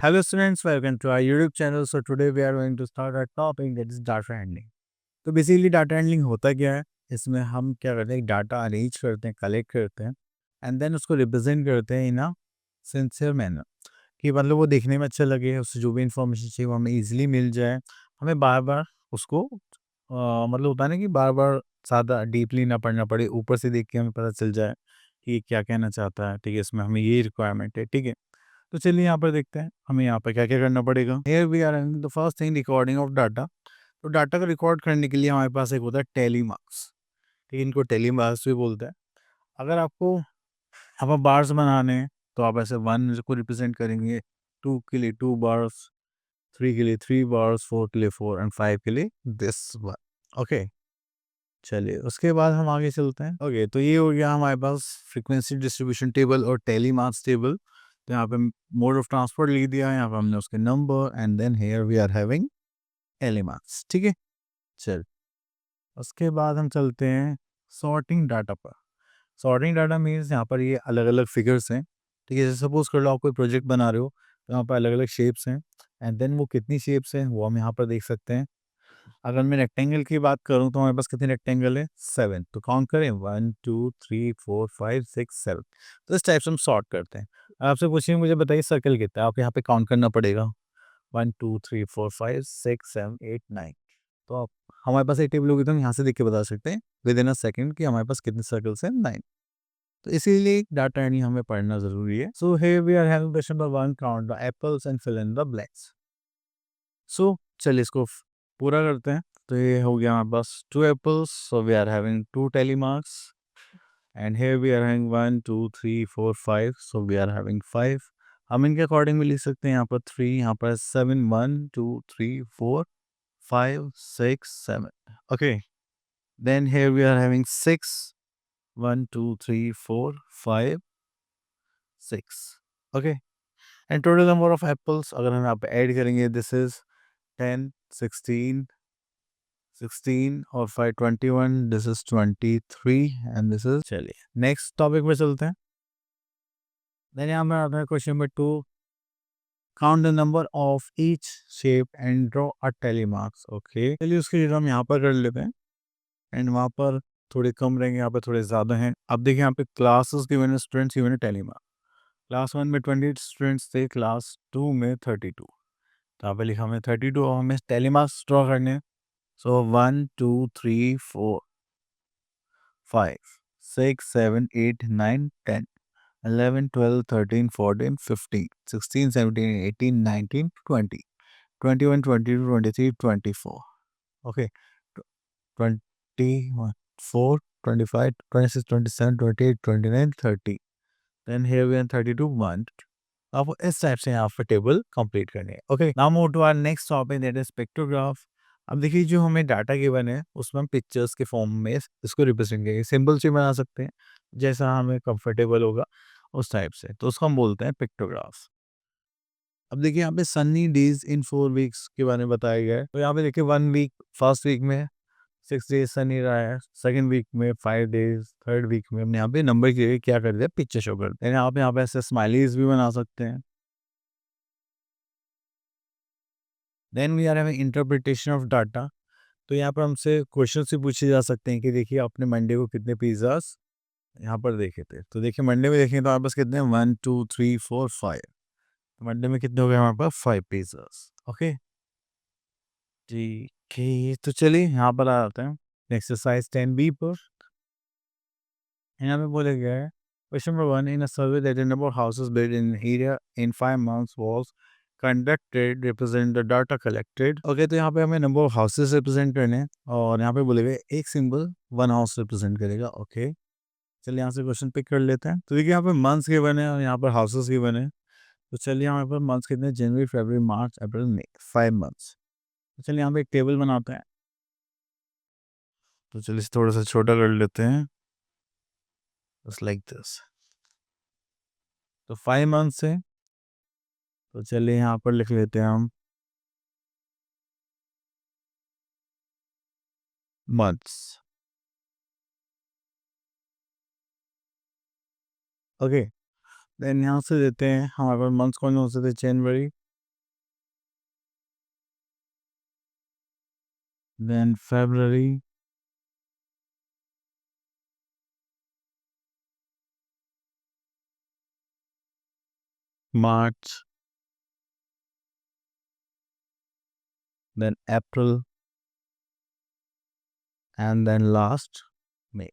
Hello students, welcome to our YouTube channel. So today we are going to start our topic that is data handling. तो basically data handling होता क्या है? इसमें हम क्या करते हैं, डाटा अरेंज करते हैं, कलेक्ट करते हैं एंड देन उसको रिप्रेजेंट करते हैं इन अ सिंसियर मैनर कि मतलब वो देखने में अच्छा लगे, उससे जो भी इंफॉर्मेशन चाहिए वो हमें इजीली मिल जाए। हमें बार बार उसको मतलब होता है ना कि बार बार ज़्यादा डीपली ना पढ़ना पड़े, ऊपर से देख के हमें पता चल जाए कि ये क्या कहना चाहता है। ठीक है, इसमें हमें ये रिक्वायरमेंट है। ठीक है, तो चलिए यहाँ पर देखते हैं हमें यहाँ पर क्या-क्या करना पड़ेगा। Here we are in the first thing recording of data. तो डाटा को रिकॉर्ड करने के लिए हमारे पास एक होता है टैली मार्क्स। ठीक है, इनको टैली मार्क्स भी बोलते हैं। अगर आपको यहाँ पर बार्स बनाने हैं तो आप ऐसे 1 को रिप्रेजेंट करेंगे, 2 के लिए 2 बार्स, 3 के लिए 3 बार्स, 4 के लिए 4 एंड 5 के लिए दिस वन। ओके, चलिए उसके बाद हम आगे चलते हैं। ओके, तो ये हो गया हमारे पास फ्रीक्वेंसी डिस्ट्रीब्यूशन टेबल और टैली मार्क्स टेबल। तो यहाँ पे मोड ऑफ ट्रांसपोर्ट लिख दिया है, यहाँ पे हमने उसके number and then here we are having tally marks. ठीक है, चल उसके बाद हम चलते हैं सॉर्टिंग डाटा पर। सॉर्टिंग डाटा मीन्स यहाँ पर ये अलग अलग फिगर्स हैं। ठीक है, जैसे सपोज कर लो आप कोई प्रोजेक्ट बना रहे हो तो यहाँ पर अलग अलग शेप्स हैं एंड देन वो कितनी शेप्स हैं वो हम यहाँ पर देख सकते हैं। अगर मैं रेक्टेंगल की बात करूँ तो हमारे पास कितने रेक्टेंगल है? 7। तो काउंट करें 1 2 3 4 5 6 7। तो इस टाइप से हम सॉर्ट करते हैं। आपसे पूछिए मुझे बताइए सर्कल कितना है? आप यहाँ पे काउंट करना पड़ेगा 1 2 3 4 5 6 7 8 9। तो आप हमारे पास एक टेबल होगी तो हम यहाँ से देख के बता सकते हैं विद इन अ सेकंड कि हमारे पास कितने सर्कल्स हैं, 9। तो इसीलिए डाटा यानी हमें पढ़ना ज़रूरी है। So here we are having question number 1, count the apples and fill in the blanks. So चलिए इसको पूरा करते हैं। तो ये हो गया हमारे पास 2 apples, so we are having 2 tally marks and here we are having 1 2 3 4 5, so we are having 5। हम इनके अकॉर्डिंग भी लिख सकते हैं, यहाँ पर 3, यहाँ पर 7, 1 2 3 4 5 6 7। Okay, then here we are having 6, 1 2 3 4 5 6। Okay, and total number of apples अगर हम यहाँ पे ऐड करेंगे दिस इज 10 16 16 और 5 21, this is 23 and this is, चलिए नेक्स्ट टॉपिक पे चलते हैं। देन यहाँ पे आता है question number 2, count the number of each shape and draw a tally marks. Okay, चलिए उसके लिए हम यहाँ पर कर लेते हैं एंड वहाँ पर थोड़े कम रहेंगे, यहाँ पे थोड़े ज़्यादा हैं। अब देखिए यहाँ पे क्लासेस गिवन है, स्टूडेंट्स गिवन है टैली मार्क्स। क्लास 1 में 20 स्टूडेंट्स थे, क्लास 2 में 32। तो यहाँ पे लिखा हमें 32 और हमें टैली मार्क्स ड्रॉ करने हैं। सो 1 2 3 4 5 6 7 8 9 10 11 12 13 14 15 16 17 18 19 20 21 22 23 24। Okay, 24 25 26 27 28 29 30। Then here we are 32 1। अब इस टाइप से यहाँ पर टेबल कंप्लीट करनी है। Okay, now move to our next topic that is pictograph. अब देखिए जो हमें डाटा गिवन है उसमें हम पिक्चर्स के फॉर्म में इसको रिप्रेजेंट करेंगे, सिंबल से बना सकते हैं जैसा हमें कंफर्टेबल होगा उस टाइप से, तो उसको हम बोलते हैं पिक्टोग्राफ। अब देखिए यहाँ पे सन्नी डेज इन 4 वीक्स के बारे में बताया गया है। तो यहाँ पे देखिए 1 वीक, फर्स्ट वीक में 6 डेज सनी रहा है, सेकंड वीक में 5 डेज, थर्ड वीक में हमने यहाँ पे नंबर के लिए क्या कर दिया, पिक्चर शो कर दिया। आप यहाँ पे ऐसे स्माइलीज भी बना सकते हैं। Then we are having interpretation of data. तो यहाँ पर हमसे क्वेश्चन भी पूछे जा सकते हैं कि देखिए आपने मंडे को कितने पिज्ज़ास यहाँ पर देखे थे। तो देखिए मंडे में देखें तो हमारे पास कितने हैं, 1 2 3 4 5। मंडे में कितने हो गए हमारे पास, 5 पिज्ज़ास। ओके जी, ओके, तो चलिए यहाँ पर आ जाते हैं एक्सरसाइज 10 बी पर। यहाँ पे बोला गया है question number 1, in a survey that the number of houses build in area in 5 months was conducted represent the data collected. Okay, तो यहाँ पे हमें नंबर ऑफ हाउसेस रिप्रेजेंट करने हैं और यहाँ पे बोले गए एक सिंबल 1 हाउस रिप्रेजेंट करेगा। ओके, चलिए यहाँ से क्वेश्चन पिक कर लेते हैं। तो देखिए यहाँ पे मंथ्स गिवन है और यहाँ पर हाउसेस गिवन है। तो चलिए यहाँ पर मंथ्स कितने, जनवरी फरवरी मार्च अप्रैल मई, 5 मंथ्स। तो चलिए यहाँ पे एक टेबल बनाते हैं। तो चलिए इसे थोड़ा सा छोटा कर लेते हैं, जस्ट लाइक दिस। तो 5 मंथ्स है, तो चलिए यहाँ पर लिख लेते हैं हम मंथ्स। ओके, देन यहाँ से देते हैं हमारे पास मंथ्स कौन कौन से थे, जनवरी then February, March, then April, and then last May.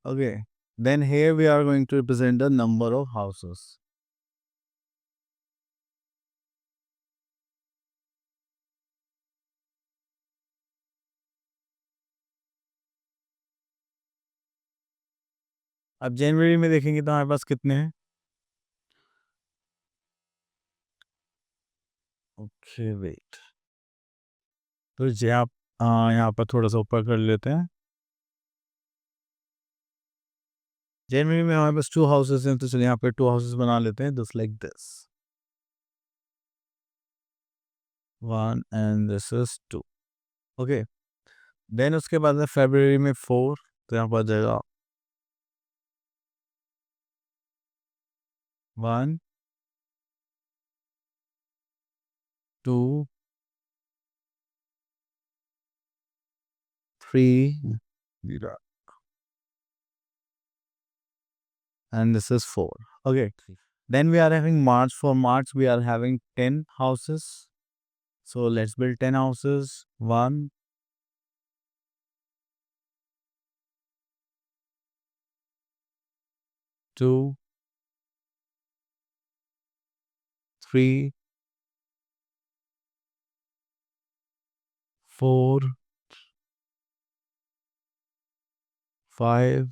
Okay, then here we are going to represent the number of houses. अब जनवरी में देखेंगे तो हमारे पास कितने हैं? ओके वेट, तो ये आप यहाँ पर थोड़ा सा ऊपर कर लेते हैं। जनवरी में हमारे पास 2 हाउसेस हैं, तो चलिए यहाँ पे 2 हाउसेस बना लेते हैं, just like this, 1 and this is 2। Okay, then उसके बाद है फरवरी में 4, तो यहाँ पर आ जाएगा 1 2 3 and this is 4. Okay, then we are having March. For March we are having 10 houses, so let's build 10 houses. 1 2 3 4 5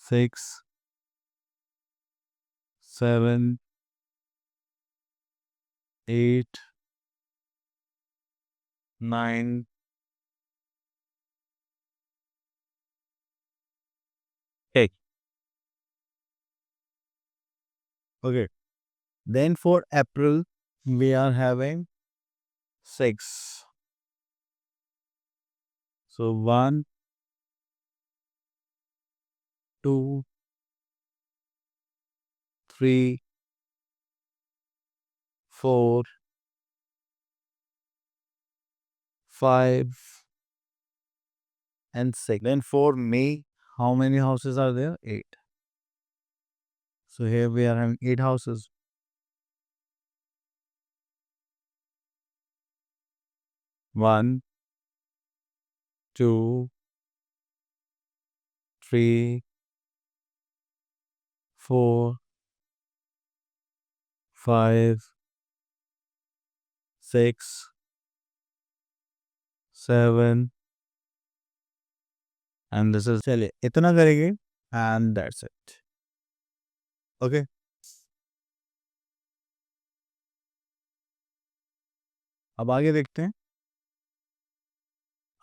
6 7 8 9 8. Okay, then for April we are having 6, so 1 2 3 4 5 and 6. Then for May, how many houses are there? 8. So here we are having 8 houses. 1 2 3 4 5 6 7 and this is, चलिए इतना करेंगे and that's it. Okay, अब आगे देखते हैं।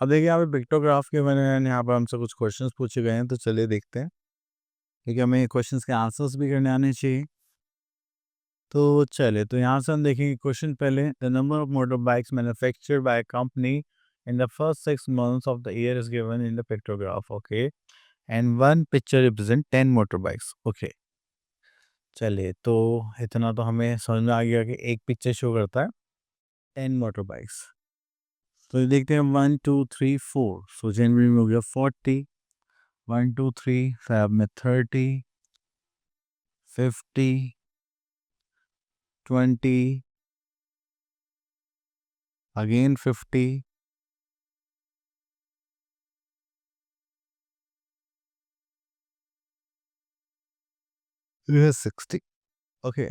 अब देखिए यहाँ पे पिक्टोग्राफ के मैंने यहाँ पर हमसे कुछ क्वेश्चंस पूछे गए हैं, तो चलिए देखते हैं, क्योंकि हमें क्वेश्चंस के आंसर्स भी करने आने चाहिए। तो चलिए, तो यहाँ से हम देखेंगे क्वेश्चन पहले, the number of motorbikes manufactured by company in the first 6 months of the year is given in the pictograph. Okay, and one picture represent 10 motor bikes. Okay, चलिए, तो इतना तो हमें समझ में आ गया कि एक पिक्चर शो करता है 10 मोटर बाइक्स। तो ये देखते हैं 1 2 3 4, सो जनवरी में हो गया 40, 1 2 3, फैब में 30, 50, 20, अगेन 50, 60। ओके,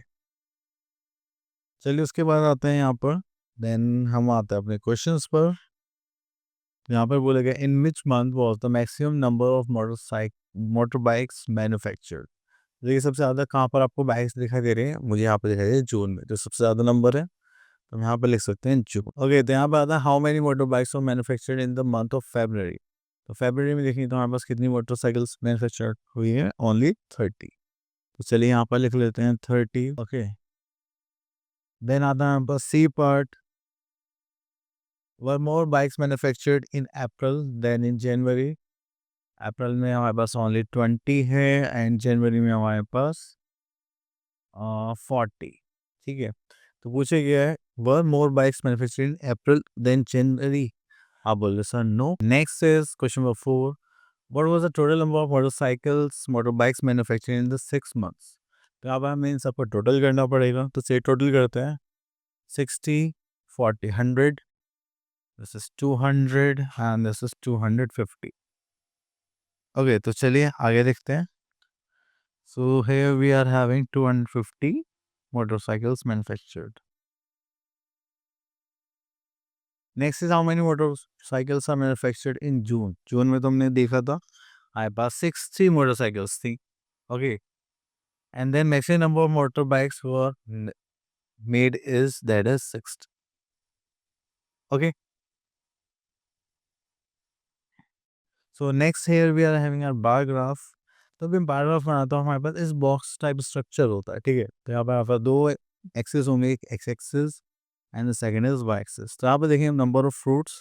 चलिए उसके बाद आते हैं यहाँ पर, देन हम आते हैं अपने क्वेश्चंस पर। यहाँ पर बोला गया in which month was the maximum number of motorbikes manufactured. देखिए सबसे ज़्यादा कहाँ पर आपको बाइक्स दिखाई दे रहे हैं, मुझे यहाँ पर दिखाई दे रहे हैं जून में, जो सबसे ज़्यादा नंबर है, तो हम यहाँ पर लिख सकते हैं जून। ओके, तो यहाँ पर आता है how many motor bikes were manufactured in the month of February. तो फेब्रवरी में देखेंगे तो हमारे पास कितनी मोटरसाइकिल्स मैन्युफैक्चर्ड हुई है, ओनली 30। तो चलिए यहाँ पर लिख लेते हैं 30। ओके, देन आता है हमारे पास C part, where more bikes manufactured in April then in January. April में हमारे पास ओनली 20 है एंड जनवरी में हमारे पास 40। ठीक है, तो पूछे गया है were more bikes manufactured in April than January? आप बोल रहे sir no. Next is question number 4. What was the total number of motorcycles, motorbikes manufactured in the 6 months? तो अब हमें इन सबको टोटल करना पड़ेगा, तो चलिए टोटल करते हैं. 60, 40, 100. This is 200 and this is 250. Okay, तो चलिए आगे देखते हैं. So here we are having 250 motorcycles manufactured. Next is how many motorcycles are manufactured in June. जून में तुमने देखा था हमारे पास 60 motorcycles थी. Okay. And then maximum number of motorbikes were made is that is 60. Okay. So next here we are having our bar graph. तो अभी bar graph बनाता हूँ, हमारे पास इस बॉक्स टाइप स्ट्रक्चर होता है. ठीक है, तो यहाँ पर दो एक्सिस होंगे, एक X axis and the second is Y axis. तो यहाँ पर देखेंगे नंबर ऑफ फ्रूट्स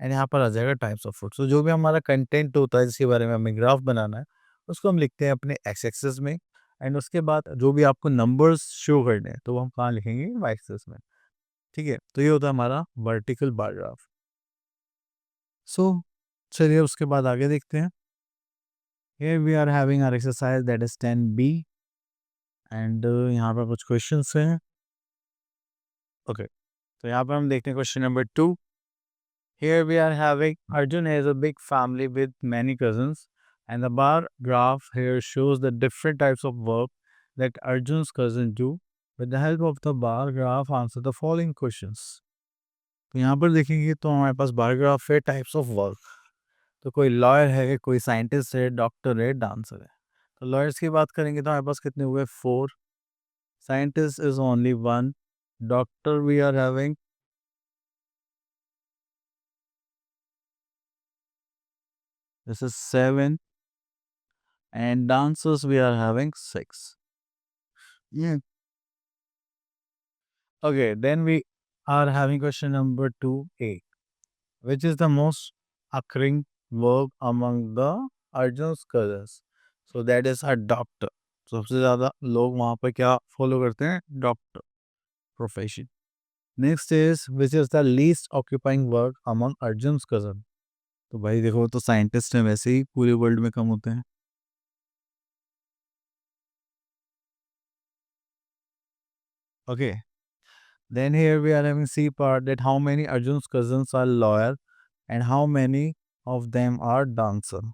एंड यहाँ पर आ जाएगा टाइप्स ऑफ फ्रूट्स. तो जो भी हमारा कंटेंट होता है जिसके बारे में हमें ग्राफ बनाना है उसको हम लिखते हैं अपने एक्स एक्सिस में, एंड उसके बाद जो भी आपको नंबर्स शो करने हैं तो वो हम कहाँ लिखेंगे, वाई एक्सिस में. ठीक है, तो ये होता है हमारा वर्टिकल बार ग्राफ. सो चलिए उसके बाद आगे देखते हैं. Here we are having our exercise that is 10B and यहाँ पर कुछ क्वेश्चंस हैं. ओके, तो यहाँ पर हम देखते हैं question number 2. Here we are having Arjun has a big family with many cousins and the bar graph here shows the different types of work that Arjun's cousins do. With the help of the bar graph answer the following questions. तो यहाँ पर देखेंगे तो हमारे पास bar graph है types of work. तो कोई lawyer है, कोई साइंटिस्ट है, डॉक्टर है, डांसर है. तो लॉयर्स की बात करेंगे तो हमारे पास कितने हुए, 4. Scientist is only 1. Doctor we are having this is 7 and dancers we are having 6. Yeah. Okay, then we are having question number 2A. Which is the most occurring work among the Arjun's cousins? So that is our doctor. सबसे ज़्यादा लोग वहाँ पर क्या follow करते हैं, doctor profession. Next is which is the least occupying work among Arjun's cousin. तो भाई देखो, तो साइंटिस्ट हैं वैसे ही पूरे वर्ल्ड में कम होते हैं. Okay, then here we are having C part that how many Arjun's cousins are lawyer and how many of them are dancer.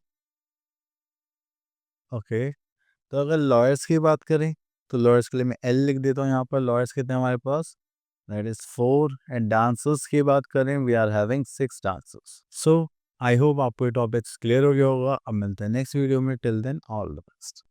Okay, तो अगर लॉयर्स की बात करें तो लॉयर्स के लिए मैं एल लिख देता हूँ. यहाँ पर लॉयर्स कितने हमारे पास, दैट इज 4. एंड डांसर्स की बात करें we are having 6 dancers. So I hope आपको ये टॉपिक्स क्लियर हो गया होगा. अब मिलते हैं नेक्स्ट वीडियो में. Till then all the best.